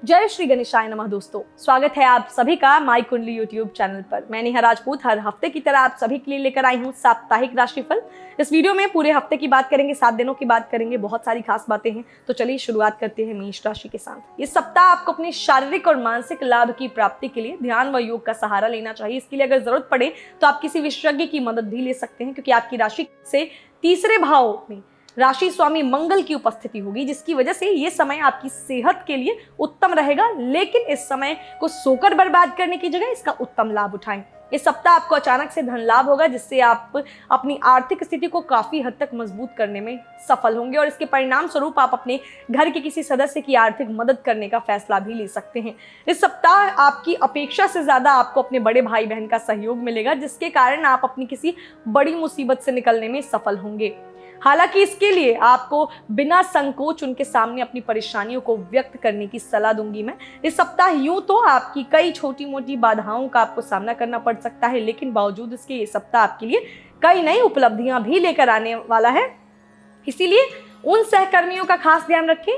जय श्री गणेशाय नमः। दोस्तों, स्वागत है आप सभी का माई कुंडली यूट्यूब चैनल पर। मैं नेहा राजपूत हर हफ्ते की तरह आप सभी के लिए लेकर आई हूँ साप्ताहिक राशिफल। इस वीडियो में पूरे हफ्ते की बात करेंगे, 7 दिनों की बात करेंगे, बहुत सारी खास बातें हैं। तो चलिए शुरुआत करते हैं मेष राशि के साथ। इस सप्ताह आपको अपने शारीरिक और मानसिक लाभ की प्राप्ति के लिए ध्यान व योग का सहारा लेना चाहिए। इसके लिए अगर जरूरत पड़े तो आप किसी विशेषज्ञ की मदद भी ले सकते हैं, क्योंकि आपकी राशि से तीसरे भाव में राशि स्वामी मंगल की उपस्थिति होगी, जिसकी वजह से ये समय आपकी सेहत के लिए उत्तम रहेगा। लेकिन इस समय को सोकर बर्बाद करने की जगह इसका उत्तम लाभ उठाएं। इस सप्ताह आपको अचानक से धन लाभ होगा, जिससे आप अपनी आर्थिक स्थिति को काफी हद तक मजबूत करने में सफल होंगे और इसके परिणाम स्वरूप आप अपने घर के किसी सदस्य की आर्थिक मदद करने का फैसला भी ले सकते हैं। इस सप्ताह आपकी अपेक्षा से ज्यादा आपको अपने बड़े भाई बहन का सहयोग मिलेगा, जिसके कारण आप अपनी किसी बड़ी मुसीबत से निकलने में सफल होंगे। हालांकि इसके लिए आपको बिना संकोच उनके सामने अपनी परेशानियों को व्यक्त करने की सलाह दूंगी मैं। इस सप्ताह यूं तो आपकी कई छोटी मोटी बाधाओं का आपको सामना करना पड़ सकता है, लेकिन बावजूद इसके ये सप्ताह आपके लिए कई नई उपलब्धियां भी लेकर आने वाला है। इसीलिए उन सहकर्मियों का खास ध्यान रखें,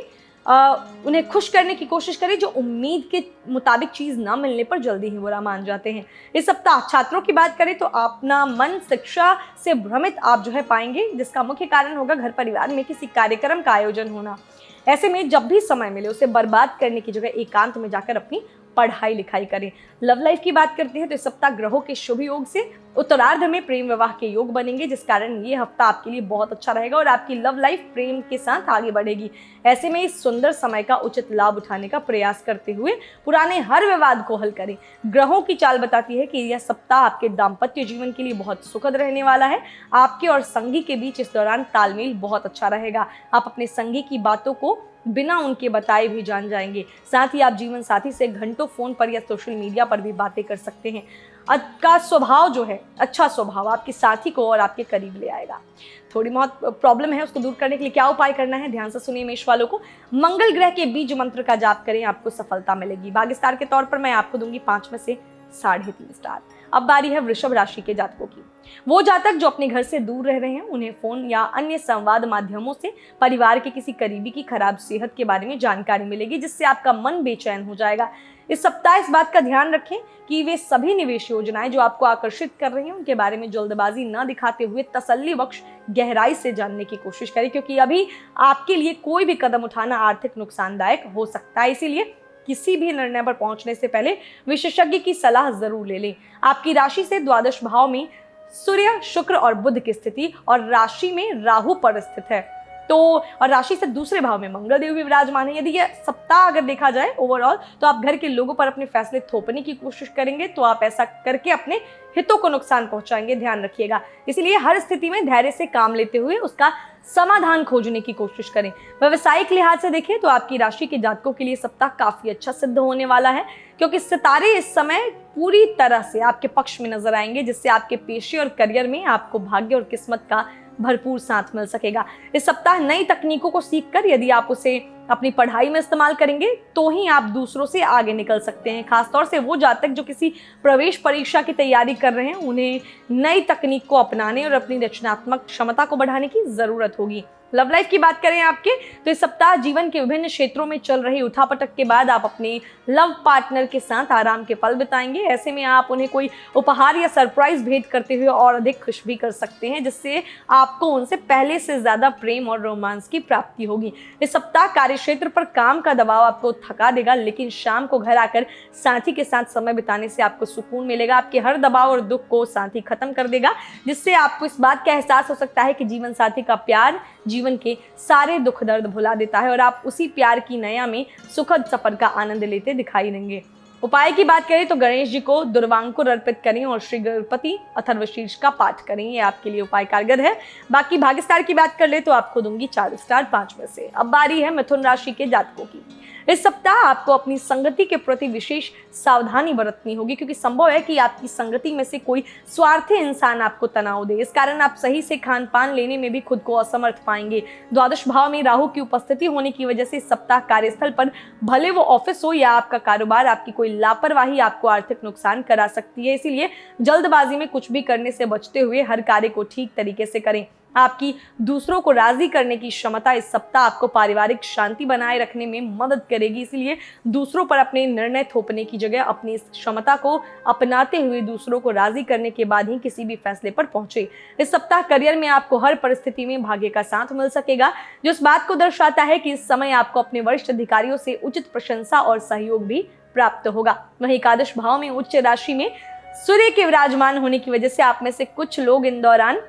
उन्हें खुश करने की कोशिश करें जो उम्मीद के मुताबिक चीज ना मिलने पर जल्दी ही बुरा मान जाते हैं। इस सप्ताह छात्रों की बात करें तो अपना मन शिक्षा से भ्रमित आप पाएंगे, जिसका मुख्य कारण होगा घर परिवार में किसी कार्यक्रम का आयोजन होना। ऐसे में जब भी समय मिले उसे बर्बाद करने की जगह एकांत में जाकर अपनी पढ़ाई लिखाई करें। लव लाइफ की बात करते हैं तो इस सप्ताह ग्रहों के शुभ योग से उत्तरार्ध में प्रेम विवाह के योग बनेंगे, जिस कारण ये हफ्ता आपके लिए बहुत अच्छा रहेगा और आपकी लव लाइफ प्रेम के साथ आगे बढ़ेगी। ऐसे में इस सुंदर समय का उचित लाभ उठाने का प्रयास करते हुए पुराने हर विवाद को हल करें। ग्रहों की चाल बताती है कि यह सप्ताह आपके दाम्पत्य जीवन के लिए बहुत सुखद रहने वाला है। आपके और संगी के बीच इस दौरान तालमेल बहुत अच्छा रहेगा। आप अपने संगी की बातों को बिना उनके बताए भी जान जाएंगे। साथ ही आप जीवन साथी से घंटों फोन पर या सोशल मीडिया पर भी बातें कर सकते हैं। का स्वभाव जो है, अच्छा स्वभाव आपके साथी को और आपके करीब ले आएगा। थोड़ी बहुत प्रॉब्लम है, उसको दूर करने के लिए क्या उपाय करना है, ध्यान से सुनिए मेष वालों को। मंगल ग्रह के बीज मंत्र का जाप करें, आपको सफलता मिलेगी। भाग्य स्टार के तौर पर मैं आपको दूंगी 5 में से 3.5 स्टार। अब बारी है वृषभ राशि के जातकों की। वो जातक जो अपने घर से दूर रह रहे हैं, उन्हें फोन या अन्य संवाद माध्यमों से परिवार के किसी करीबी की खराब सेहत के बारे में जानकारी मिलेगी, जिससे आपका मन बेचैन हो जाएगा। इस सप्ताह इस बात का ध्यान रखें कि वे सभी निवेश योजनाएं जो आपको आकर्षित कर रही हैं, उनके बारे में जल्दबाजी न दिखाते हुए तसल्ली बख्श गहराई से जानने की कोशिश करें, क्योंकि अभी आपके लिए कोई भी कदम उठाना आर्थिक नुकसानदायक हो सकता है। इसीलिए किसी भी निर्णय पर पहुंचने से पहले विशेषज्ञ की सलाह जरूर ले लें। आपकी राशि से द्वादश भाव में सूर्य, शुक्र और बुध की स्थिति और राशि में राहु पर स्थित है, तो और राशि से दूसरे भाव में मंगल देव भी विराजमान है। यदि यह सप्ताह अगर देखा जाए ओवरऑल, तो आप घर के लोगों पर अपने फैसले थोपने की कोशिश करेंगे, तो आप ऐसा करके अपने हितों को नुकसान पहुंचाएंगे, ध्यान रखिएगा। इसलिए हर स्थिति में धैर्य से काम लेते हुए उसका समाधान खोजने की कोशिश करें। व्यवसायिक लिहाज से देखें तो आपकी राशि के जातकों के लिए सप्ताह काफी अच्छा सिद्ध होने वाला है, क्योंकि सितारे इस समय पूरी तरह से आपके पक्ष में नजर आएंगे, जिससे आपके पेशे और करियर में आपको भाग्य और किस्मत का भरपूर साथ मिल सकेगा। इस सप्ताह नई तकनीकों को सीखकर यदि आप उसे अपनी पढ़ाई में इस्तेमाल करेंगे, तो ही आप दूसरों से आगे निकल सकते हैं। खासतौर से वो जातक जो किसी प्रवेश परीक्षा की तैयारी कर रहे हैं, उन्हें नई तकनीक को अपनाने और अपनी रचनात्मक क्षमता को बढ़ाने की जरूरत होगी। लव लाइफ की बात करें आपके, तो इस सप्ताह जीवन के विभिन्न क्षेत्रों में चल रही उठापटक के बाद आप अपने लव पार्टनर के साथ आराम के पल बिताएंगे। ऐसे में आप उन्हें कोई उपहार या सरप्राइज भेंट करते हुए और अधिक खुश भी कर सकते हैं, जिससे आपको उनसे पहले से ज्यादा प्रेम और रोमांस की प्राप्ति होगी। इस सप्ताह कार्यक्षेत्र पर काम का दबाव आपको थका देगा, लेकिन शाम को घर आकर साथी के साथ समय बिताने से आपको सुकून मिलेगा। आपके हर दबाव और दुख को साथी खत्म कर देगा, जिससे आपको इस बात का एहसास हो सकता है कि जीवन साथी का प्यार जीवन के सारे दुख दर्द भुला देता है और आप उसी प्यार की नया में सुखद सफर का आनंद लेते दिखाई देंगे। उपाय की बात करें तो गणेश जी को दुर्वांकुर अर्पित करें और श्री गणपति अथर्वशीर्ष का पाठ करें, ये आपके लिए उपाय कारगर है। बाकी भाग्य स्टार की बात कर ले तो आपको दूंगी 4 स्टार 5 में से। अब बारी है मिथुन राशि के जातकों की। इस सप्ताह आपको अपनी संगति के प्रति विशेष सावधानी बरतनी होगी, क्योंकि संभव है कि आपकी संगति में से कोई स्वार्थी इंसान आपको तनाव दे। इस कारण आप सही से खान पान लेने में भी खुद को असमर्थ पाएंगे। द्वादश भाव में राहु की उपस्थिति होने की वजह से इस सप्ताह कार्यस्थल पर, भले वो ऑफिस हो या आपका कारोबार, आपकी कोई लापरवाही आपको आर्थिक नुकसान करा सकती है। इसीलिए जल्दबाजी में कुछ भी करने से बचते हुए हर कार्य को ठीक तरीके से करें। आपकी दूसरों को राजी करने की क्षमता इस सप्ताह आपको पारिवारिक शांति बनाए रखने में मदद करेगी। इसलिए दूसरों पर अपने निर्णय थोपने की जगह अपनी इस क्षमता को अपनाते हुए दूसरों को राजी करने के बाद ही किसी भी फैसले पर पहुंचे। इस सप्ताह करियर में आपको हर परिस्थिति में भाग्य का साथ मिल सकेगा, जो इस बात को दर्शाता है कि इस समय आपको अपने वरिष्ठ अधिकारियों से उचित प्रशंसा और सहयोग भी प्राप्त होगा। वहीं एकादश भाव में उच्च राशि में सूर्य के विराजमान होने की वजह से आप में से कुछ लोग इन दौरान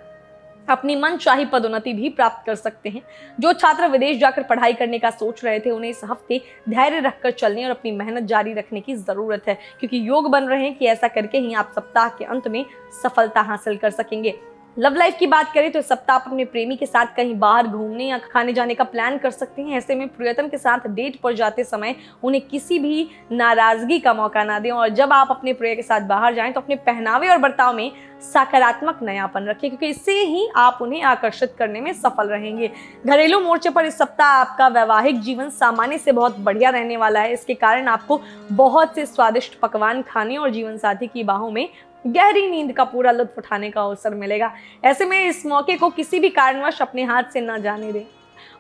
अपनी मनचाही पदोन्नति भी प्राप्त कर सकते हैं। जो छात्र विदेश जाकर पढ़ाई करने का सोच रहे थे, उन्हें इस हफ्ते धैर्य रखकर चलने और अपनी मेहनत जारी रखने की जरूरत है, क्योंकि योग बन रहे हैं कि ऐसा करके ही आप सप्ताह के अंत में सफलता हासिल कर सकेंगे। लव लाइफ की बात करें तो इस सप्ताह आप अपने प्रेमी के साथ कहीं बाहर घूमने या खाने जाने का प्लान कर सकते हैं। ऐसे में प्रियतम के साथ डेट पर जाते समय उन्हें किसी भी नाराजगी का मौका ना दें, और जब आप अपने प्रिय के साथ बाहर जाएं तो अपने पहनावे और बर्ताव में सकारात्मक नयापन रखें, क्योंकि इससे ही आप उन्हें आकर्षित करने में सफल रहेंगे। घरेलू मोर्चे पर इस सप्ताह आपका वैवाहिक जीवन सामान्य से बहुत बढ़िया रहने वाला है। इसके कारण आपको बहुत से स्वादिष्ट पकवान खाने और जीवन साथी की बाहों में गहरी नींद का पूरा लुत्फ उठाने का अवसर मिलेगा। ऐसे में इस मौके को किसी भी कारणवश अपने हाथ से न जाने दें।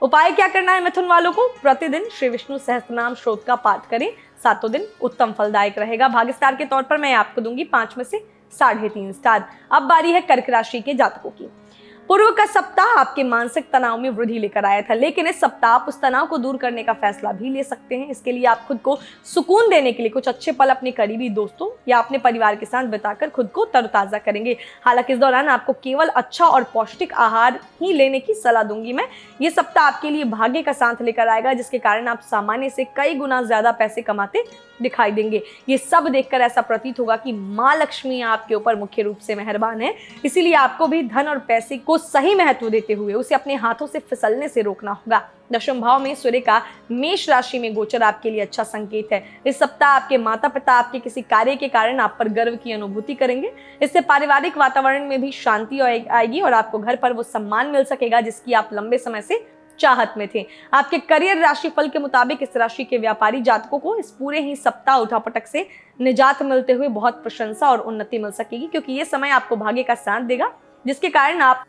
उपाय क्या करना है मिथुन वालों को? प्रतिदिन श्री विष्णु सहस्त्रनाम श्लोक का पाठ करें। 7 दिन उत्तम फलदायक रहेगा। भाग्य स्टार के तौर पर मैं आपको दूंगी 5 में से 3.5 स्टार। अब बारी है कर्क राशि के जातकों की। पूर्व का सप्ताह आपके मानसिक तनाव में वृद्धि लेकर आया था, लेकिन इस सप्ताह आप उस तनाव को दूर करने का फैसला भी ले सकते हैं। इसके लिए आप खुद को सुकून देने के लिए कुछ अच्छे पल अपने करीबी दोस्तों या अपने परिवार के साथ बिताकर खुद को तरोताजा करेंगे। हालांकि इस दौरान आपको केवल अच्छा और पौष्टिक आहार ही लेने की सलाह दूंगी मैं। ये सप्ताह आपके लिए भाग्य का साथ लेकर आएगा, जिसके कारण आप सामान्य से कई गुना ज्यादा पैसे कमाते दिखाई देंगे। ये सब देखकर ऐसा प्रतीत होगा कि माँ लक्ष्मी आपके ऊपर मुख्य रूप से मेहरबान है। इसीलिए आपको भी धन और पैसे को सही महत्व देते हुए उसे अपने हाथों से फिसलने से रोकना होगा। दशम भाव में सूर्य का मेष राशि में गोचर आपके लिए अच्छा संकेत है। इस सप्ताह आपके माता पिता आपके किसी कार्य के कारण आप पर गर्व की अनुभूति करेंगे। इससे पारिवारिक वातावरण में भी शांति आएगी और आपको घर पर वो सम्मान मिल सकेगा जिसकी आप लंबे समय से चाहत में थे। आपके करियर राशिफल के मुताबिक इस राशि के व्यापारी जातकों को इस पूरे ही सप्ताह उठापटक से निजात मिलते हुए बहुत प्रशंसा और उन्नति मिल सकेगी, क्योंकि ये समय आपको भाग्य का साथ देगा, जिसके कारण आप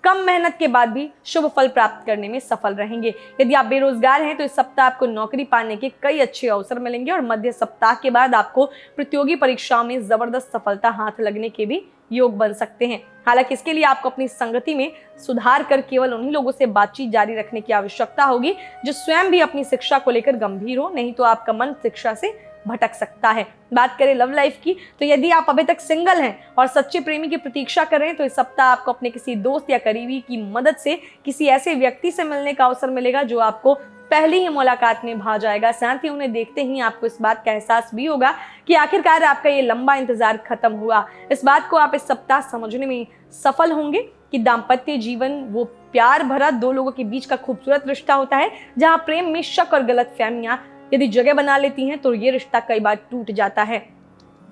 कम मेहनत के बाद भी शुभ फल प्राप्त करने में सफल रहेंगे। यदि आप बेरोजगार हैं तो इस सप्ताह आपको नौकरी पाने के कई अच्छे अवसर मिलेंगे और मध्य सप्ताह के बाद आपको प्रतियोगी परीक्षाओं में जबरदस्त सफलता हाथ लगने के भी योग बन सकते हैं। हालांकि इसके लिए आपको अपनी संगति में सुधार कर केवल उन्हीं लोगों से बातचीत जारी रखने की आवश्यकता होगी जो स्वयं भी अपनी शिक्षा को लेकर गंभीर हो, नहीं तो आपका मन शिक्षा से भटक सकता है। बात करें लव लाइफ की तो यदि आप अभी तक सिंगल हैं और सच्चे प्रेमी की प्रतीक्षा कर रहे हैं तो इस सप्ताह आपको अपने किसी दोस्त या करीबी की मदद से किसी ऐसे व्यक्ति से मिलने का अवसर मिलेगा जो आपको पहली ही मुलाकात में भा जाएगा। साथ ही उन्हें देखते ही आपको इस बात का एहसास भी होगा कि आखिरकार आपका ये लंबा इंतजार खत्म हुआ। इस बात को आप इस सप्ताह समझने में सफल होंगे कि दाम्पत्य जीवन वो प्यार भरा दो लोगों के बीच का खूबसूरत रिश्ता होता है, जहाँ प्रेम में शक और गलतफहमियां यदि जगह बना लेती हैं तो ये रिश्ता कई बार टूट जाता है।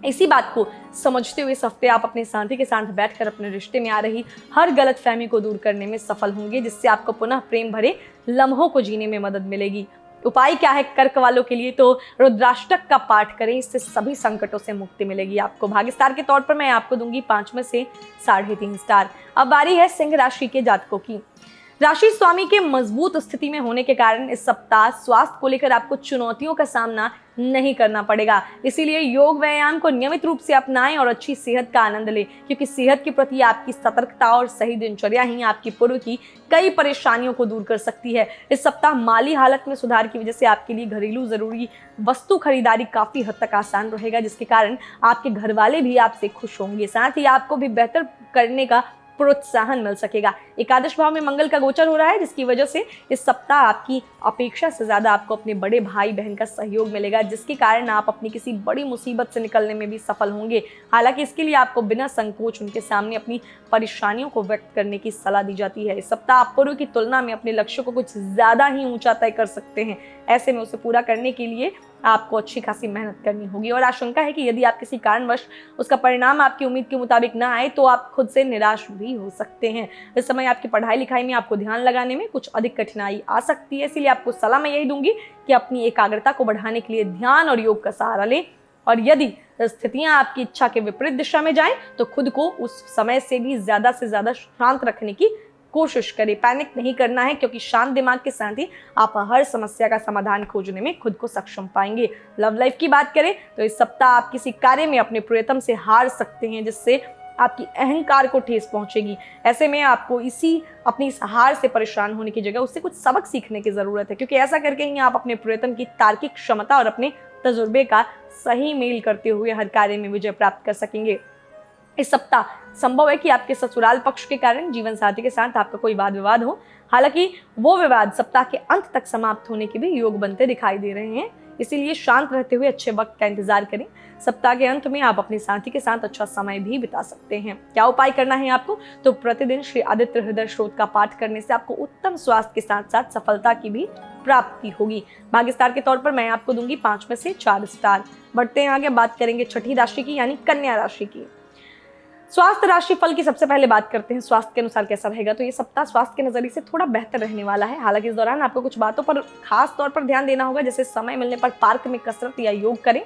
इसी बात को समझते हुए इस हफ्ते आप अपने साथी के साथ बैठकर अपने रिश्ते में आ रही हर गलतफहमी को दूर करने में सफल होंगे, जिससे आपको पुनः प्रेम भरे लम्हों को जीने में मदद मिलेगी। उपाय क्या है कर्क वालों के लिए? तो रुद्राष्टक का पाठ करें, इससे सभी संकटों से मुक्ति मिलेगी आपको। भाग्य स्टार के तौर पर मैं आपको दूंगी 5 में से 3.5 स्टार। अब बारी है सिंह राशि के जातकों की। राशि स्वामी के मजबूत स्थिति में होने के कारण इस सप्ताह स्वास्थ्य को लेकर आपको चुनौतियों का सामना नहीं करना पड़ेगा। इसीलिए योग व्यायाम को नियमित रूप से अपनाएं और अच्छी सेहत का आनंद लें, क्योंकि सेहत के प्रति आपकी सतर्कता और सही दिनचर्या ही आपकी पूर्व की कई परेशानियों को दूर कर सकती है। इस सप्ताह माली हालत में सुधार की वजह से आपके लिए घरेलू जरूरी वस्तु खरीदारी काफी हद तक आसान रहेगा, जिसके कारण आपके घर वाले भी आपसे खुश होंगे। साथ ही आपको भी बेहतर करने का प्रोत्साहन मिल सकेगा। एकादश भाव में मंगल का गोचर हो रहा है, जिसकी वजह से इस सप्ताह आपकी अपेक्षा से ज्यादा आपको अपने बड़े भाई बहन का सहयोग मिलेगा, जिसके कारण आप अपनी किसी बड़ी मुसीबत से निकलने में भी सफल होंगे। हालांकि इसके लिए आपको बिना संकोच उनके सामने अपनी परेशानियों को व्यक्त करने की सलाह दी जाती है। इस सप्ताह आप पूर्व की तुलना में अपने लक्ष्य को कुछ ज्यादा ही ऊंचा तय कर सकते हैं। ऐसे में उसे पूरा करने के लिए आपको अच्छी खासी मेहनत करनी होगी और आशंका है कि यदि आप किसी कारणवश उसका परिणाम आपकी उम्मीद के मुताबिक ना आए तो आप खुद से निराश भी हो सकते हैं। इस समय आपकी पढ़ाई लिखाई में आपको ध्यान लगाने में कुछ अधिक कठिनाई आ सकती है, इसलिए आपको सलाह मैं यही दूंगी कि अपनी एकाग्रता को बढ़ाने के लिए ध्यान और योग का सहारा लें, और यदि स्थितियां आपकी इच्छा के विपरीत दिशा में जाएं तो खुद को उस समय से भी ज्यादा शांत रखने की कोशिश करें। पैनिक नहीं करना है, क्योंकि शांत दिमाग के साथ ही आप हर समस्या का समाधान खोजने में खुद को सक्षम पाएंगे। लव लाइफ की बात करें तो इस सप्ताह आप किसी कार्य में अपने प्रियतम से हार सकते हैं, जिससे आपकी अहंकार को ठेस पहुंचेगी। ऐसे में आपको अपनी इस हार से परेशान होने की जगह उससे कुछ सबक सीखने की जरूरत है, क्योंकि ऐसा करके ही आप अपने प्रियतम की तार्किक क्षमता और अपने तजुर्बे का सही मेल करते हुए हर कार्य में विजय प्राप्त कर सकेंगे। इस सप्ताह संभव है कि आपके ससुराल पक्ष के कारण जीवन साथी के साथ आपका कोई वाद विवाद हो। हालांकि वो विवाद सप्ताह के अंत तक समाप्त होने के भी योग बनते दिखाई दे रहे हैं, इसीलिए शांत रहते हुए अच्छे वक्त का इंतजार करें। सप्ताह के अंत में आप अपने साथी के साथ अच्छा समय भी बिता सकते हैं। क्या उपाय करना है आपको? तो प्रतिदिन श्री आदित्य हृदय स्त्रोत का पाठ करने से आपको उत्तम स्वास्थ्य के साथ साथ सफलता की भी प्राप्ति होगी। भाग्य स्टार के तौर पर मैं आपको दूंगी 5 में से 4 स्टार। बढ़ते हैं आगे, बात करेंगे छठी राशि की यानी कन्या राशि की। स्वास्थ्य राशि फल की सबसे पहले बात करते हैं स्वास्थ्य के अनुसार कैसा रहेगा। तो ये सप्ताह स्वास्थ्य के नजरिए से थोड़ा बेहतर रहने वाला है। हालांकि इस दौरान आपको कुछ बातों पर खास तौर पर ध्यान देना होगा, जैसे समय मिलने पर पार्क में कसरत या योग करें,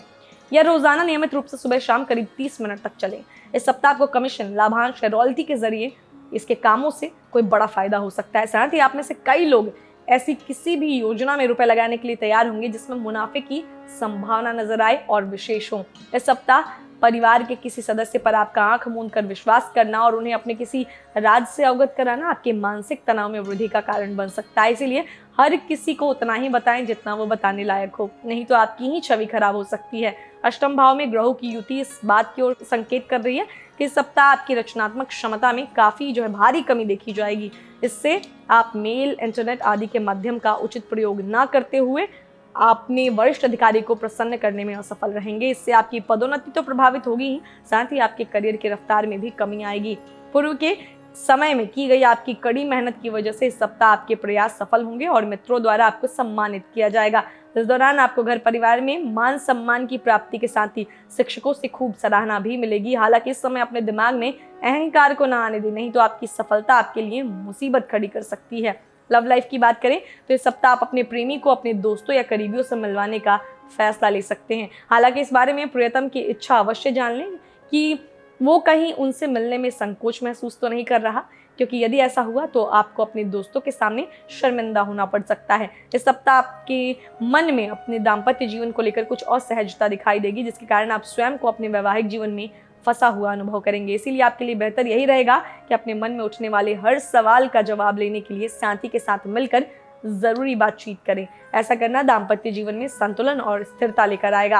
या रोजाना नियमित रूप से सुबह शाम करीब 30 मिनट तक चलें। इस सप्ताह आपको कमीशन, लाभांश या रॉयल्टी के जरिए इसके कामों से कोई बड़ा फायदा हो सकता है। साथ ही आप में से कई लोग ऐसी किसी भी योजना में रुपए लगाने के लिए तैयार होंगे जिसमें मुनाफे की संभावना नजर आए और विशेष हो। इस सप्ताह परिवार के किसी सदस्य पर आपका आंख मूंद कर विश्वास करना और उन्हें अपने किसी राज से अवगत कराना आपके मानसिक तनाव में वृद्धि का कारण बन सकता है। इसीलिए हर किसी को उतना ही बताएं जितना वो बताने लायक हो, नहीं तो आपकी ही छवि खराब हो सकती है। अष्टम भाव में ग्रहों की युति इस बात की ओर संकेत कर रही है कि इस सप्ताह आपकी रचनात्मक क्षमता में काफी भारी कमी देखी जाएगी। इससे आप मेल, इंटरनेट आदि के माध्यम का उचित प्रयोग न करते हुए अपने वरिष्ठ अधिकारी को प्रसन्न करने में असफल रहेंगे। इससे आपकी पदोन्नति तो प्रभावित होगी ही, साथ ही आपके करियर की रफ्तार में भी कमी आएगी। पूर्व के समय में की गई आपकी कड़ी मेहनत की वजह से इस सप्ताह आपके प्रयास सफल होंगे और मित्रों द्वारा आपको सम्मानित किया जाएगा। इस दौरान आपको घर परिवार में मान सम्मान की प्राप्ति के साथ ही शिक्षकों से खूब सराहना भी मिलेगी। हालांकि इस समय अपने दिमाग में अहंकार को ना आने दें, नहीं तो आपकी सफलता आपके लिए मुसीबत खड़ी कर सकती है। लव लाइफ की बात करें तो इस सप्ताह आप अपने प्रेमी को अपने दोस्तों या करीबियों से मिलवाने का फैसला ले सकते हैं। हालांकि इस बारे में प्रियतम की इच्छा अवश्य जान लें कि वो कहीं उनसे मिलने में संकोच महसूस तो नहीं कर रहा, क्योंकि यदि ऐसा हुआ तो आपको अपने दोस्तों के सामने शर्मिंदा होना पड़ सकता है। इस सप्ताह आपके मन में अपने दाम्पत्य जीवन को लेकर कुछ असहजता दिखाई देगी, जिसके कारण आप स्वयं को अपने वैवाहिक जीवन में फंसा हुआ अनुभव करेंगे। इसीलिए आपके लिए बेहतर यही रहेगा कि अपने मन में उठने वाले हर सवाल का जवाब लेने के लिए साथी के साथ मिलकर जरूरी बातचीत करें। ऐसा करना दाम्पत्य जीवन में संतुलन और स्थिरता लेकर आएगा।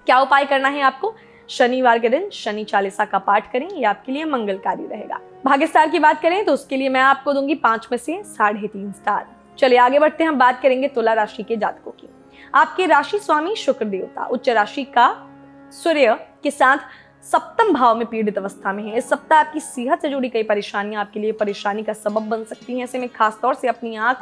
क्या उपाय करना है आपको? शनिवार के दिन शनि चालीसा का पाठ करें, यह आपके लिए मंगलकारी रहेगा। भाग्य स्टार की बात करें तो उसके लिए मैं आपको दूंगी 5 में से 3.5 स्टार। चलिए आगे बढ़ते हैं, हम बात करेंगे तुला राशि के जातकों की। आपके राशि स्वामी शुक्र देवता उच्च राशि का सूर्य के साथ सप्तम भाव में पीड़ित अवस्था में है। इस सप्ताह आपकी सेहत से जुड़ी कई परेशानियां आपके लिए परेशानी का सबब बन सकती हैं। ऐसे में खासतौर से अपनी आंख,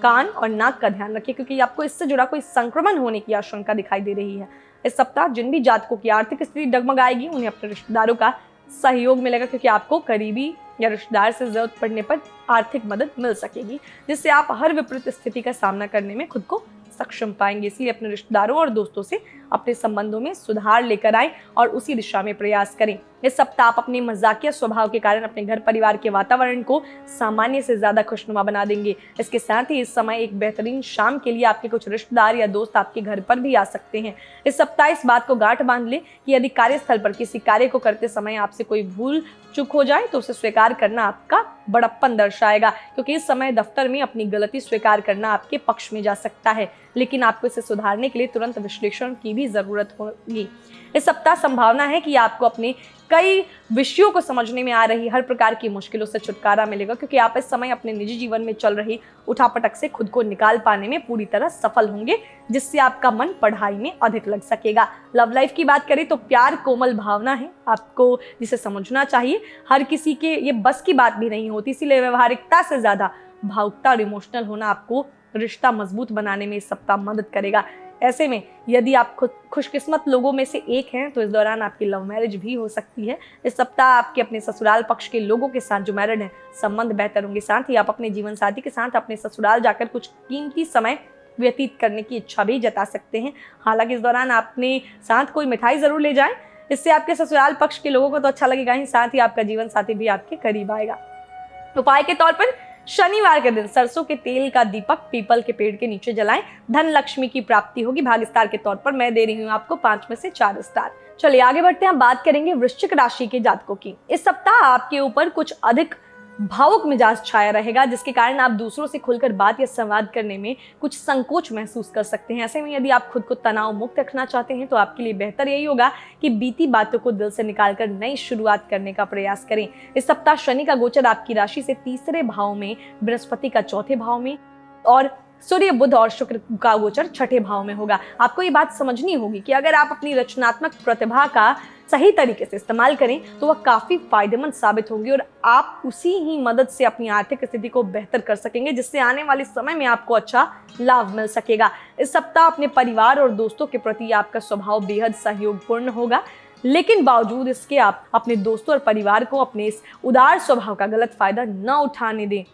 कान और नाक का ध्यान रखिए, क्योंकि आपको इससे जुड़ा कोई संक्रमण होने की आशंका दिखाई दे रही है। इस सप्ताह जिन भी जातकों की आर्थिक स्थिति डगमगाएगी उन्हें अपने रिश्तेदारों का सहयोग मिलेगा, क्योंकि आपको करीबी या रिश्तेदार से जरूरत पड़ने पर आर्थिक मदद मिल सकेगी, जिससे आप हर विपरीत स्थिति का सामना करने में खुद को सक्षम पाएंगे। इसलिए अपने रिश्तेदारों और दोस्तों से अपने संबंधों में सुधार लेकर आएं और उसी दिशा में प्रयास करें। इस सप्ताह आप अपने मजाकिया स्वभाव के कारण अपने घर परिवार के वातावरण को सामान्य से ज्यादा खुशनुमा बना देंगे। इसके साथ ही इस समय एक बेहतरीन शाम के लिए आपके कुछ रिश्तेदार या दोस्त आपके घर पर भी आ सकते हैं। इस सप्ताह इस बात को गांठ बांध ले कि यदि कार्यस्थल पर किसी कार्य को करते समय आपसे कोई भूल चूक हो जाए तो उसे स्वीकार करना आपका बड़प्पन दर्शाएगा, क्योंकि इस समय दफ्तर में अपनी गलती स्वीकार करना आपके पक्ष में जा सकता है, लेकिन आपको इसे सुधारने के लिए तुरंत विश्लेषण की भी जरूरत होगी। इस सप्ताह संभावना है कि आपको अपने कई विषयों को समझने में आ रही हर प्रकार की मुश्किलों से छुटकारा मिलेगा, क्योंकि आप इस समय अपने निजी जीवन में चल रही उठापटक से खुद को निकाल पाने में पूरी तरह सफल होंगे, जिससे आपका मन पढ़ाई में अधिक लग सकेगा। लव लाइफ की बात करें तो प्यार कोमल भावना है, आपको जिसे समझना चाहिए। हर किसी के ये बस की बात भी नहीं होती, इसीलिए व्यवहारिकता से ज्यादा भावुकता और इमोशनल होना आपको रिश्ता मजबूत बनाने में इस सप्ताह मदद करेगा। ऐसे में यदि आप खुद खुशकिस्मत लोगों में से एक हैं तो इस दौरान आपकी लव मैरिज भी हो सकती है। इस सप्ताह आपके अपने ससुराल पक्ष के लोगों के साथ जो मैरिड हैं संबंध बेहतर होंगे। साथ ही आप अपने जीवन साथी के साथ अपने ससुराल जाकर कुछ कीमती समय व्यतीत करने की इच्छा भी जता सकते हैं। हालांकि इस दौरान अपने साथ कोई मिठाई जरूर ले जाएं, इससे आपके ससुराल पक्ष के लोगों को तो अच्छा लगेगा ही, साथ ही आपका जीवन साथी भी आपके करीब आएगा। उपाय के तौर पर शनिवार के दिन सरसों के तेल का दीपक पीपल के पेड़ के नीचे जलाएं, धन लक्ष्मी की प्राप्ति होगी। भाग्य स्टार के तौर पर मैं दे रही हूँ आपको 5 में से 4 स्टार। चलिए आगे बढ़ते हैं, बात करेंगे वृश्चिक राशि के जातकों की। इस सप्ताह आपके ऊपर कुछ अधिक भावुक मिजाज छाया रहेगा, जिसके कारण आप दूसरों से खुलकर बात या संवाद करने में कुछ संकोच महसूस कर सकते हैं। ऐसे में यदि आप खुद को तनाव मुक्त रखना चाहते हैं तो आपके लिए बेहतर यही होगा कि बीती बातों को दिल से निकालकर नई शुरुआत करने का प्रयास करें। इस सप्ताह शनि का गोचर आपकी राशि से तीसरे भाव में, बृहस्पति का चौथे भाव में और सूर्य, बुध और शुक्र का गोचर छठे भाव में होगा। आपको ये बात समझनी होगी कि अगर आप अपनी रचनात्मक प्रतिभा का सही तरीके से इस्तेमाल करें तो वह काफी फायदेमंद साबित होंगी और आप उसी ही मदद से अपनी आर्थिक स्थिति को बेहतर कर सकेंगे, जिससे आने वाले समय में आपको अच्छा लाभ मिल सकेगा। इस सप्ताह अपने परिवार और दोस्तों के प्रति आपका स्वभाव बेहद सहयोगपूर्ण होगा, लेकिन बावजूद इसके आप अपने दोस्तों और परिवार को अपने इस उदार स्वभाव का गलत फायदा न उठाने दें,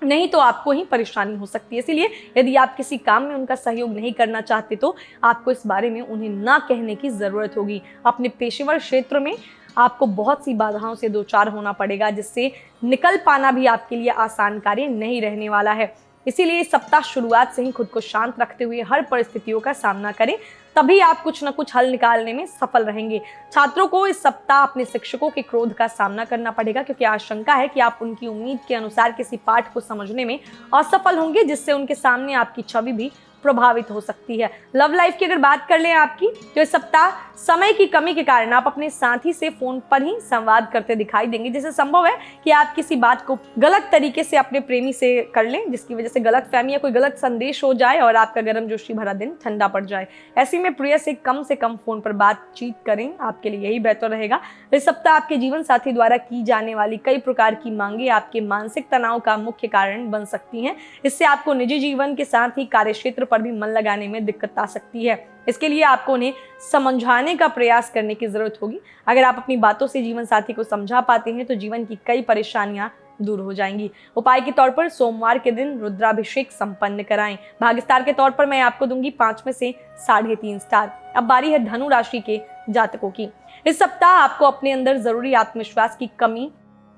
नहीं तो आपको ही परेशानी हो सकती है। इसीलिए यदि आप किसी काम में उनका सहयोग नहीं करना चाहते तो आपको इस बारे में उन्हें ना कहने की ज़रूरत होगी। अपने पेशेवर क्षेत्र में आपको बहुत सी बाधाओं से दो चार होना पड़ेगा, जिससे निकल पाना भी आपके लिए आसान कार्य नहीं रहने वाला है। इसीलिए इस सप्ताह शुरुआत से ही खुद को शांत रखते हुए हर परिस्थितियों का सामना करें, तभी आप कुछ न कुछ हल निकालने में सफल रहेंगे। छात्रों को इस सप्ताह अपने शिक्षकों के क्रोध का सामना करना पड़ेगा, क्योंकि आशंका है कि आप उनकी उम्मीद के अनुसार किसी पाठ को समझने में असफल होंगे, जिससे उनके सामने आपकी छवि भी प्रभावित हो सकती है। लव लाइफ की अगर बात कर लें आपकी, तो इस सप्ताह समय की कमी के कारण आप अपने साथी से फोन पर ही संवाद करते दिखाई देंगे, जिससे संभव है कि आप किसी बात को गलत तरीके से अपने प्रेमी से कर लें, जिसकी वजह से गलतफहमी या कोई गलत संदेश हो जाए और आपका गर्मजोशी भरा दिन ठंडा पड़ जाए। ऐसे में प्रिय से कम फोन पर बातचीत करें, आपके लिए यही बेहतर रहेगा। इस सप्ताह आपके जीवन साथी द्वारा की जाने वाली कई प्रकार की मांगे आपके मानसिक तनाव का मुख्य कारण बन सकती हैं। इससे आपको निजी जीवन के साथ ही कार्यक्षेत्र पर भी मन लगाने में दिक्कत आ सकती है। इसके लिए आपको उन्हें समझाने का प्रयास करने की जरूरत होगी। अगर आप अपनी बातों से जीवन साथी को समझा पाते हैं तो जीवन की कई परेशानियां दूर हो जाएंगी। उपाय के तौर पर सोमवार के दिन रुद्राभिषेक संपन्न कराएं। भाग्य स्टार के तौर पर मैं आपको दूंगी 5 में से 3.5 स्टार। अब बारी है धनु राशि के जातकों की। इस सप्ताह आपको अपने अंदर जरूरी आत्मविश्वास की कमी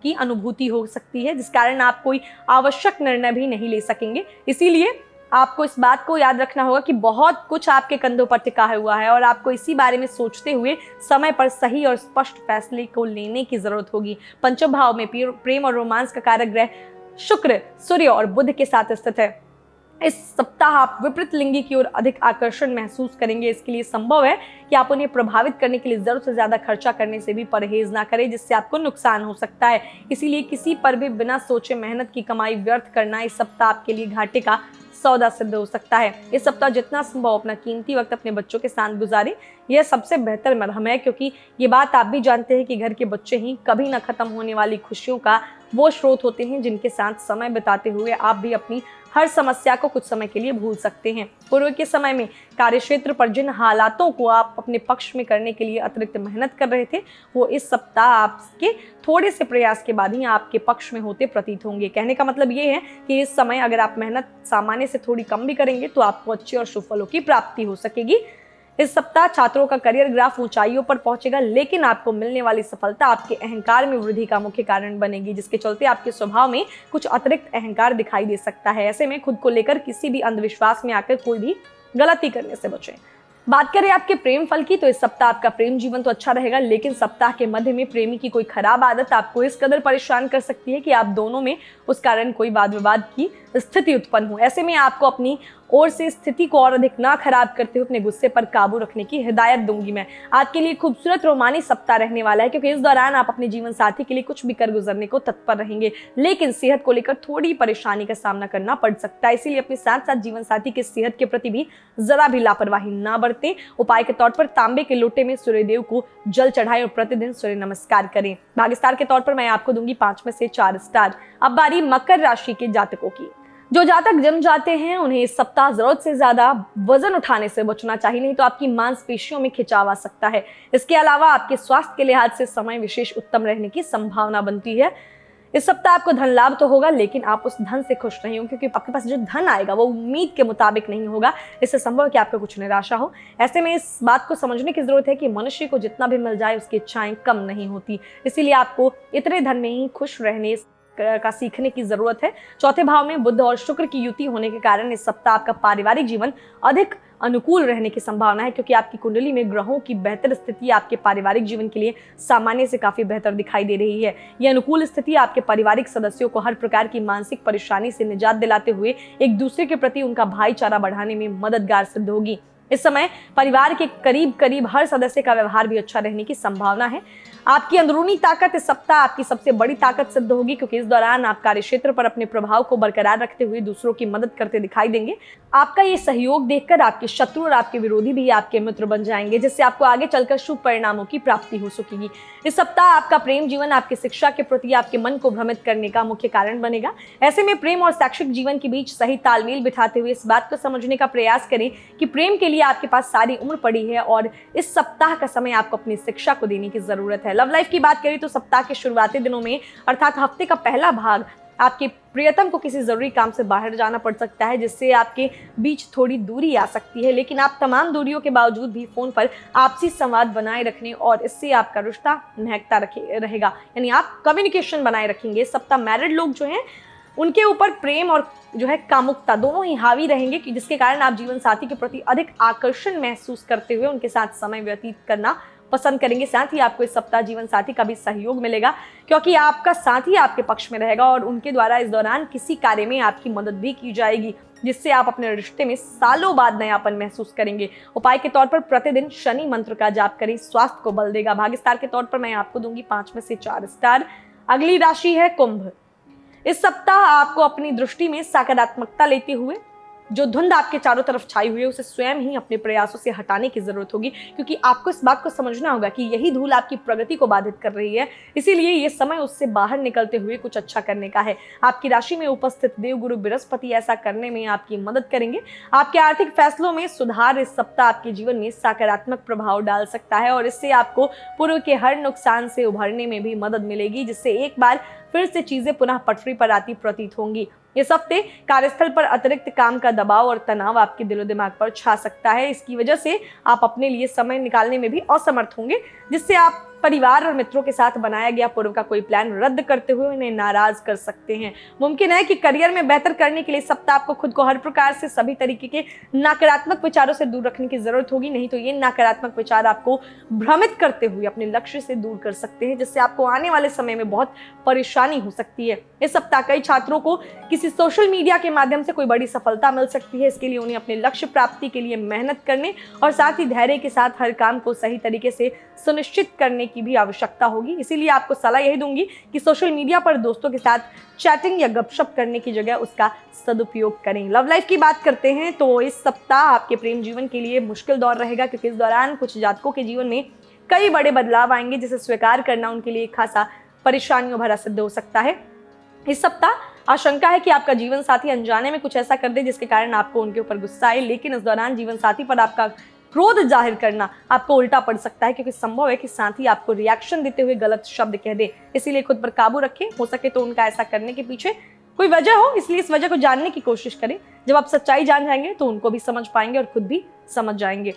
की अनुभूति हो सकती है, जिस कारण आप कोई आवश्यक निर्णय भी नहीं ले सकेंगे। इसीलिए आपको इस बात को याद रखना होगा कि बहुत कुछ आपके कंधों पर टिका हुआ है और आपको इसी बारे में सोचते हुए समय पर सही और स्पष्ट फैसले को लेने की जरूरत होगी। पंचम भाव में प्रेम और रोमांस का कारक ग्रह शुक्र, सूर्य और बुध के साथ स्थित है। इस सप्ताह आप विपरीत लिंगी की ओर अधिक आकर्षण महसूस करेंगे। इसके लिए संभव है कि आप उन्हें प्रभावित करने के लिए जरूरत से ज्यादा खर्चा करने से भी परहेज ना करें, जिससे आपको नुकसान हो सकता है। इसीलिए किसी पर भी बिना सोचे मेहनत की कमाई व्यर्थ करना इस सप्ताह आपके लिए घाटे का सौदा सिद्ध हो सकता है। इस सप्ताह जितना संभव अपना कीमती वक्त अपने बच्चों के साथ गुजारें, यह सबसे बेहतर मरहम है, क्योंकि ये बात आप भी जानते हैं कि घर के बच्चे ही कभी न खत्म होने वाली खुशियों का वो स्रोत होते हैं, जिनके साथ समय बिताते हुए आप भी अपनी हर समस्या को कुछ समय के लिए भूल सकते हैं। पूर्व के समय में कार्यक्षेत्र पर जिन हालातों को आप अपने पक्ष में करने के लिए अतिरिक्त मेहनत कर रहे थे, वो इस सप्ताह आपके थोड़े से प्रयास के बाद ही आपके पक्ष में होते प्रतीत होंगे। कहने का मतलब ये है कि इस समय अगर आप मेहनत सामान्य से थोड़ी कम भी करेंगे तो आपको अच्छे और शुभ फलों की प्राप्ति हो सकेगी। इस सप्ताह छात्रों का करियर ग्राफ ऊंचाइयों पर पहुंचेगा, लेकिन आपको मिलने वाली सफलता आपके अहंकार में वृद्धि का मुख्य कारण बनेगी, जिसके चलते आपके स्वभाव में कुछ अतिरिक्त अहंकार दिखाई दे सकता है। ऐसे में खुद को लेकर किसी भी अंधविश्वास में आकर कोई भी गलती करने से बचें। बात करें आपके प्रेम फल की, तो इस सप्ताह आपका प्रेम जीवन तो अच्छा रहेगा, लेकिन सप्ताह के मध्य में प्रेमी की कोई खराब आदत आपको इस कदर परेशान कर सकती है कि आप दोनों में उस कारण कोई वाद विवाद की स्थिति उत्पन्न हो। ऐसे में आपको अपनी ओर से स्थिति को और अधिक ना खराब करते हुए अपने गुस्से पर काबू रखने की हिदायत दूंगी मैं। आपके लिए खूबसूरत रोमानी सप्ताह रहने वाला है, क्योंकि इस दौरान आप अपने जीवन साथी के लिए कुछ भी कर गुजरने को तत्पर रहेंगे, लेकिन सेहत को लेकर थोड़ी परेशानी का सामना करना पड़ सकता है। इसीलिए अपने साथ साथ जीवन साथी की सेहत के प्रति भी जरा भी लापरवाही ना बरतें। उपाय के तौर पर तांबे के लोटे में सूर्यदेव को जल चढ़ाएं और प्रतिदिन सूर्य नमस्कार करें। भाग्य स्टार के तौर पर मैं आपको दूंगी 5 में से 4 स्टार। अब बारी मकर राशि के जातकों की। जो जातक जम जाते हैं उन्हें इस सप्ताह जरूरत से ज्यादा वजन उठाने से बचना चाहिए, नहीं तो आपकी मांसपेशियों में खिंचाव आ सकता है। इसके अलावा आपके स्वास्थ्य के लिहाज से समय विशेष उत्तम रहने की संभावना बनती है। इस सप्ताह आपको धन लाभ तो होगा, लेकिन आप उस धन से खुश नहीं होंगे, क्योंकि आपके पास जो धन आएगा वो उम्मीद के मुताबिक नहीं होगा। इससे संभव है कि आपको कुछ निराशा हो। ऐसे में इस बात को समझने की जरूरत है कि मनुष्य को जितना भी मिल जाए उसकी इच्छाएं कम नहीं होती। इसीलिए आपको इतने धन में ही खुश रहने का सीखने की जरूरत है। चौथे भाव में बुध और शुक्र की युति होने के कारण इस सप्ताह आपका पारिवारिक जीवन अधिक अनुकूल रहने की संभावना है, क्योंकि आपकी कुंडली में ग्रहों की बेहतर स्थिति आपके पारिवारिक जीवन के लिए सामान्य से काफी बेहतर दिखाई दे रही है। यह अनुकूल स्थिति आपके पारिवारिक सदस्यों को हर प्रकार की मानसिक परेशानी से निजात दिलाते हुए एक दूसरे के प्रति उनका भाईचारा बढ़ाने में मददगार सिद्ध होगी। इस समय परिवार के करीब करीब हर सदस्य का व्यवहार भी अच्छा रहने की संभावना है। आपकी अंदरूनी ताकत इस सप्ताह आपकी सबसे बड़ी ताकत सिद्ध होगी, क्योंकि इस दौरान आप कार्य क्षेत्र पर अपने प्रभाव को बरकरार रखते हुए दूसरों की मदद करते दिखाई देंगे। आपका ये सहयोग देखकर आपके शत्रु और आपके विरोधी भी आपके मित्र बन जाएंगे, जिससे आपको आगे चलकर शुभ परिणामों की प्राप्ति हो सकेगी। इस सप्ताह आपका प्रेम जीवन आपकी शिक्षा के प्रति आपके मन को भ्रमित करने का मुख्य कारण बनेगा। ऐसे में प्रेम और शैक्षिक जीवन के बीच सही तालमेल बिठाते हुए इस बात को समझने का प्रयास करें कि प्रेम के लिए आपके पास सारी उम्र पड़ी है और इस सप्ताह का समय आपको अपनी शिक्षा को देने की जरूरत है। लव लाइफ की बात करें तो सप्ताह के शुरुआती दिनों में अर्थात हफ्ते का पहला भाग आपके प्रियतम को किसी जरूरी काम से बाहर जाना पड़ सकता है, जिससे आपके बीच थोड़ी दूरी आ सकती है, लेकिन आप तमाम दूरियों के बावजूद भी फोन पर आपसी संवाद बनाए रखने और इससे आपका रिश्ता महकता रहेगा, यानी आप कम्युनिकेशन बनाए रखेंगे। इस सप्ताह मैरिड लोग जो हैं उनके ऊपर प्रेम और जो है कामुकता दोनों ही हावी रहेंगे, जिसके कारण आप जीवन साथी के प्रति अधिक आकर्षण महसूस करते हुए उनके साथ समय व्यतीत करना पसंद करेंगे। साथ ही आपको इस सप्ताह जीवन साथी का भी सहयोग मिलेगा, क्योंकि आपका साथी आपके पक्ष में रहेगा और उनके द्वारा इस दौरान किसी कार्य में आपकी मदद भी की जाएगी, जिससे आप अपने रिश्ते में सालों बाद नयापन महसूस करेंगे। उपाय के तौर पर प्रतिदिन शनि मंत्र का जाप करें, स्वास्थ्य को बल देगा। भाग्य स्टार के तौर पर मैं आपको दूंगी 5 में से 4 स्टार। अगली राशि है कुंभ। इस सप्ताह आपको अपनी दृष्टि में सकारात्मकता लेते हुए जो धुंध आपके चारों तरफ छाई हुई है उसे स्वयं ही अपने प्रयासों से हटाने की जरूरत होगी, क्योंकि आपको इस बात को समझना होगा कि यही धूल आपकी प्रगति को बाधित कर रही है। इसीलिए ये समय उससे बाहर निकलते हुए कुछ अच्छा करने का है। आपकी राशि में उपस्थित देवगुरु बृहस्पति ऐसा करने में आपकी मदद करेंगे। आपके आर्थिक फैसलों में सुधार इस सप्ताह आपके जीवन में सकारात्मक प्रभाव डाल सकता है और इससे आपको पूर्व के हर नुकसान से उभरने में भी मदद मिलेगी, जिससे एक बार फिर से चीजें पुनः पटरी पर आती प्रतीत होंगी। इस हफ्ते कार्यस्थल पर अतिरिक्त काम का दबाव और तनाव आपके दिलो दिमाग पर छा सकता है। इसकी वजह से आप अपने लिए समय निकालने में भी असमर्थ होंगे, जिससे आप परिवार और मित्रों के साथ बनाया गया पूर्व का कोई प्लान रद्द करते हुए उन्हें नाराज कर सकते हैं। मुमकिन है कि करियर में बेहतर करने के लिए सप्ताह आपको खुद को हर प्रकार से सभी तरीके के नकारात्मक विचारों से दूर रखने की जरूरत होगी, नहीं तो ये नकारात्मक विचार आपको भ्रमित करते हुए अपने लक्ष्य से दूर कर सकते हैं, जिससे आपको आने वाले समय में बहुत परेशानी हो सकती है। इस सप्ताह कई छात्रों को किसी सोशल मीडिया के माध्यम से कोई बड़ी सफलता मिल सकती है। इसके लिए उन्हें अपने लक्ष्य प्राप्ति के लिए मेहनत करने और साथ ही धैर्य के साथ हर काम को सही तरीके से सुनिश्चित करने की भी आवश्यकता होगी। इसीलिए आपको सलाह यही दूंगी कि सोशल मीडिया पर दोस्तों के साथ चैटिंग या गपशप करने की जगह उसका सदुपयोग करें। लव लाइफ की बात करते हैं तो इस सप्ताह आपके प्रेम जीवन के लिए मुश्किल दौर रहेगा, क्योंकि इस दौरान कुछ जातकों के जीवन में कई बड़े बदलाव आएंगे, जिसे स्वीकार करना उनके लिए खासा परेशानियों भरा सिद्ध हो सकता है। इस सप्ताह आशंका है कि आपका जीवन साथी अनजाने में कुछ ऐसा कर दे जिसके कारण आपको उनके ऊपर गुस्सा आए, लेकिन इस दौरान जीवन साथी पर आपका क्रोध जाहिर करना आपको उल्टा पड़ सकता है, क्योंकि संभव है कि साथी आपको रिएक्शन देते हुए गलत शब्द कह दे। इसीलिए खुद पर काबू रखें। हो सके तो उनका ऐसा करने के पीछे कोई वजह हो, इसलिए इस वजह को जानने की कोशिश करें। जब आप सच्चाई जान जाएंगे तो उनको भी समझ पाएंगे और खुद भी समझ जाएंगे।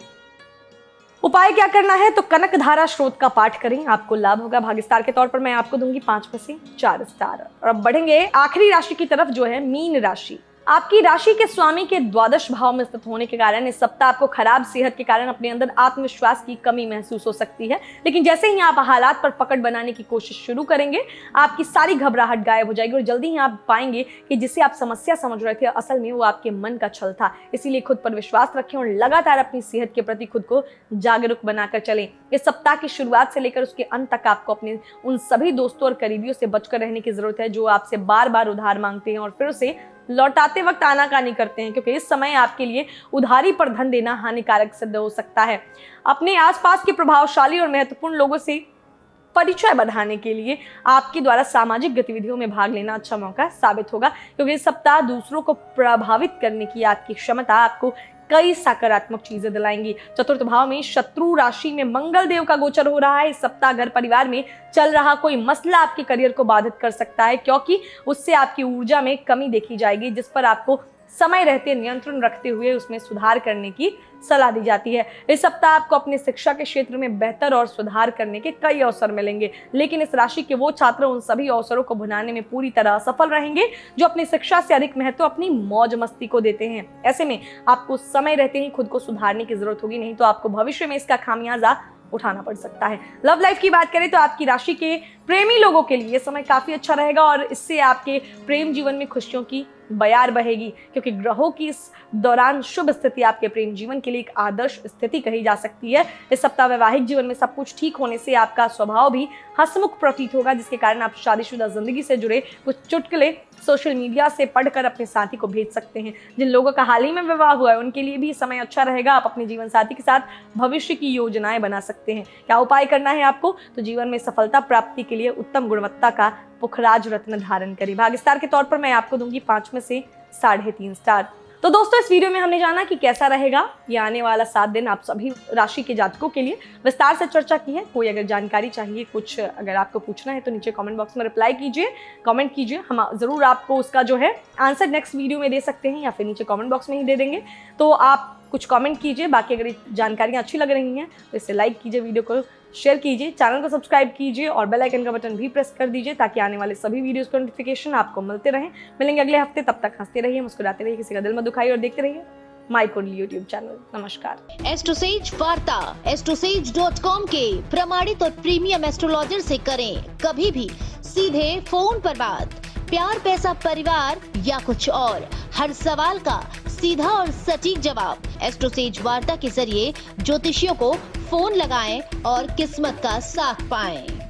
उपाय क्या करना है तो कनक धारा स्रोत का पाठ करें, आपको लाभ होगा। भाग्य स्टार के तौर पर मैं आपको दूंगी 5 में से 4 स्टार। और अब बढ़ेंगे आखिरी राशि की तरफ, जो है मीन राशि। आपकी राशि के स्वामी के द्वादश भाव में स्थित होने के कारण इस सप्ताह आपको खराब सेहत के कारण अपने अंदर आत्मविश्वास की कमी महसूस हो सकती है, लेकिन जैसे ही आप हालात पर पकड़ बनाने की कोशिश शुरू करेंगे आपकी सारी घबराहट गायब हो जाएगी और जल्दी ही आप पाएंगे कि जिसे आप समस्या समझ रहे थे असल में वो आपके मन का छल था। इसीलिए खुद पर विश्वास रखें और लगातार अपनी सेहत के प्रति खुद को जागरूक बनाकर चलें। इस सप्ताह की शुरुआत से लेकर उसके अंत तक आपको अपने उन सभी दोस्तों और करीबियों से बचकर रहने की जरूरत है जो आपसे बार बार उधार मांगते हैं और फिर उसे लौटाते वक्त आनाकानी करते हैं, क्योंकि इस समय आपके लिए उधारी पर धन देना हानिकारक सिद्ध हो सकता है। अपने आसपास के प्रभावशाली और महत्वपूर्ण लोगों से परिचय बढ़ाने के लिए आपके द्वारा सामाजिक गतिविधियों में भाग लेना अच्छा मौका साबित होगा, क्योंकि इस सप्ताह दूसरों को प्रभावित करने की आपकी क्षमता आपको कई सकारात्मक चीजें दिलाएंगी। चतुर्थ भाव में शत्रु राशि में मंगल देव का गोचर हो रहा है। इस सप्ताह घर परिवार में चल रहा कोई मसला आपके करियर को बाधित कर सकता है, क्योंकि उससे आपकी ऊर्जा में कमी देखी जाएगी, जिस पर आपको समय रहते नियंत्रण रखते हुए उसमें सुधार करने की सलाह दी जाती है। इस सप्ताह आपको अपने शिक्षा के क्षेत्र में बेहतर और सुधार करने के कई अवसर मिलेंगे, लेकिन इस राशि के वो छात्र उन सभी अवसरों को भुनाने में पूरी तरह असफल रहेंगे जो अपनी शिक्षा से अधिक महत्व अपनी मौज मस्ती को देते हैं। ऐसे में आपको समय रहते ही खुद को सुधारने की जरूरत होगी, नहीं तो आपको भविष्य में इसका खामियाजा उठाना पड़ सकता है। लव लाइफ की बात करें तो आपकी राशि के प्रेमी लोगों के लिए ये समय काफी अच्छा रहेगा और इससे आपके प्रेम जीवन में खुशियों की बयार बहेगी, क्योंकि ग्रहों की इस दौरान शुभ स्थिति आपके प्रेम जीवन के लिए एक आदर्श स्थिति कही जा सकती है। इस सप्ताह वैवाहिक जीवन में सब कुछ ठीक होने से आपका स्वभाव भी हंसमुख प्रतीत होगा, जिसके कारण आप शादीशुदा जिंदगी से जुड़े कुछ चुटकुले सोशल मीडिया से पढ़कर अपने साथी को भेज सकते हैं। जिन लोगों का हाल ही में विवाह हुआ है उनके लिए भी समय अच्छा रहेगा। आप अपने जीवन साथी के साथ भविष्य की योजनाएं बना सकते हैं। क्या उपाय करना है आपको? तो जीवन में सफलता प्राप्ति के लिए उत्तम गुणवत्ता का पुखराज रत्न धारण करें। भाग्य स्टार के तौर पर मैं आपको दूंगी 5 में से 3.5 स्टार। तो दोस्तों, इस वीडियो में हमने जाना कि कैसा रहेगा ये आने वाला 7 दिन आप सभी राशि के जातकों के लिए। विस्तार से चर्चा की है। कोई अगर जानकारी चाहिए, कुछ अगर आपको पूछना है तो नीचे कमेंट बॉक्स में रिप्लाई कीजिए, कमेंट कीजिए। हम जरूर आपको उसका जो है आंसर नेक्स्ट वीडियो में दे सकते हैं या फिर नीचे कमेंट बॉक्स में ही दे देंगे। तो आप कुछ कमेंट कीजिए। बाकी अगर जानकारियाँ अच्छी लग रही हैं तो इसे लाइक कीजिए, वीडियो को शेयर कीजिए, चैनल को सब्सक्राइब कीजिए और बेल आइकन का बटन भी प्रेस कर दीजिए ताकि आने वाले सभी वीडियोस के नोटिफिकेशन आपको मिलते रहें। मिलेंगे अगले हफ्ते, तब तक हंसते रहिए, मुस्कुराते रहिए, किसी का दिल मत दुखाइए और देखते रहिए माई कुंडली यूट्यूब चैनल। नमस्कार। एस्ट्रोसेज वार्ता astrosage.com के प्रमाणित और प्रीमियम एस्ट्रोलॉजर से करें कभी भी सीधे फोन पर बात। प्यार, पैसा, परिवार या कुछ और, हर सवाल का सीधा और सटीक जवाब। एस्ट्रोसेज वार्ता के जरिए ज्योतिषियों को फोन लगाएं और किस्मत का साथ पाएं।